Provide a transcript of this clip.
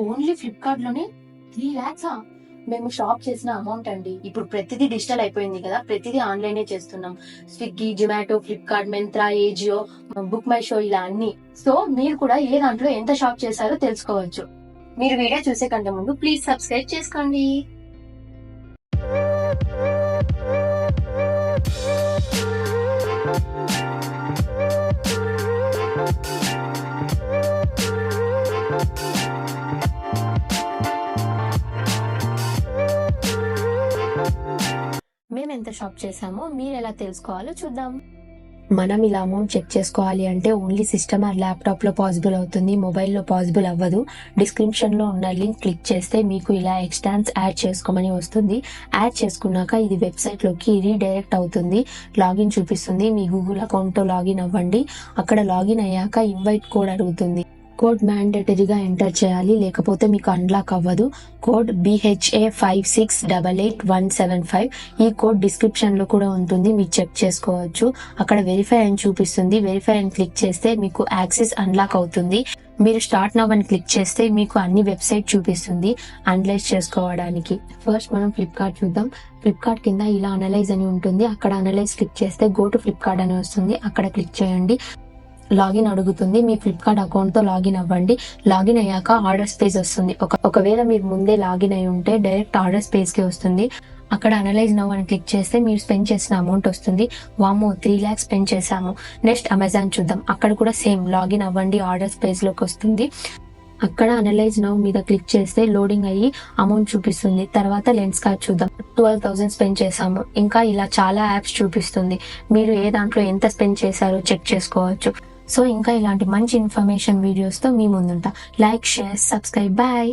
Only Flipkart లోనే 3 lakhs మేము shop చేసిన అమౌంట్ అండి. ఇప్పుడు ప్రతిదీ డిజిటల్ అయిపోయింది కదా, ప్రతిదీ ఆన్లైనే చేస్తున్నాం. Swiggy, Zomato, Flipkart, Myntra, Ajio, book my show, ఇలా అన్ని. సో మీరు కూడా ఏ దాంట్లో ఎంత షాప్ చేశారో తెలుసుకోవచ్చు. మీరు వీడియో చూసే కంటే ముందు ప్లీజ్ సబ్స్క్రైబ్ చేసుకోండి. మేము ఎంత షాప్ చేసామో మీరు ఎలా తెలుసుకోవాలో చూద్దాం. మనం ఇలా అమౌంట్ చెక్ చేసుకోవాలి అంటే ఓన్లీ సిస్టమ్ ఆర్ ల్యాప్టాప్ లో పాసిబుల్ అవుతుంది, మొబైల్లో పాసిబుల్ అవ్వదు. డిస్క్రిప్షన్ లో ఉన్న లింక్ క్లిక్ చేస్తే మీకు ఇలా ఎక్స్టాన్స్ యాడ్ చేసుకోమని వస్తుంది. యాడ్ చేసుకున్నాక ఇది వెబ్సైట్ లోకి రీడైరెక్ట్ అవుతుంది. లాగిన్ చూపిస్తుంది. మీ గూగుల్ అకౌంట్ తో లాగిన్ అవ్వండి. అక్కడ లాగిన్ అయ్యాక ఇన్వైట్ కోడ్ అడుగుతుంది. కోడ్ మ్యాండేటరీగా ఎంటర్ చేయాలి, లేకపోతే మీకు అన్లాక్ అవ్వదు. Code BHA5688175. ఈ కోడ్ డిస్క్రిప్షన్ లో కూడా ఉంటుంది, మీరు చెక్ చేసుకోవచ్చు. అక్కడ వెరిఫై అని చూపిస్తుంది. వెరిఫై అని క్లిక్ చేస్తే మీకు యాక్సెస్ అన్లాక్ అవుతుంది. మీరు స్టార్ట్ నవ్ అని క్లిక్ చేస్తే మీకు అన్ని వెబ్సైట్ చూపిస్తుంది అనలైజ్ చేసుకోవడానికి. ఫస్ట్ మనం ఫ్లిప్కార్ట్ చూద్దాం. ఫ్లిప్కార్ట్ కింద ఇలా అనలైజ్ అని ఉంటుంది. అక్కడ అనలైజ్ క్లిక్ చేస్తే గో టు ఫ్లిప్కార్ట్ అని వస్తుంది. అక్కడ క్లిక్ చేయండి. లాగిన్ అడుగుతుంది. మీ ఫ్లిప్కార్ట్ అకౌంట్ తో లాగిన్ అవ్వండి. లాగిన్ అయ్యాక ఆర్డర్ స్పేస్ వస్తుంది. ఒకవేళ మీరు ముందే లాగిన్ అయి ఉంటే డైరెక్ట్ ఆర్డర్ స్పేస్ కి వస్తుంది. అక్కడ అనలైజ్ నౌ అని క్లిక్ చేస్తే మీరు స్పెండ్ చేసిన అమౌంట్ వస్తుంది. వామో 3 lakhs స్పెండ్ చేశాము. నెక్స్ట్ అమెజాన్ చూద్దాం. అక్కడ కూడా సేమ్ లాగిన్ అవ్వండి, ఆర్డర్ స్పేస్ లోకి వస్తుంది. అక్కడ అనలైజ్ నౌ మీద క్లిక్ చేస్తే లోడింగ్ అయ్యి అమౌంట్ చూపిస్తుంది. తర్వాత లెన్స్ కార్డ్ చూద్దాం. 12,000 స్పెండ్ చేశాము. ఇంకా ఇలా చాలా యాప్స్ చూపిస్తుంది. మీరు ఏ దాంట్లో ఎంత స్పెండ్ చేశారో చెక్ చేసుకోవచ్చు. సో ఇంకా ఇలాంటి మంచి ఇన్ఫర్మేషన్ వీడియోస్ తో మీ ముందుంటా. Like, share, subscribe. బాయ్.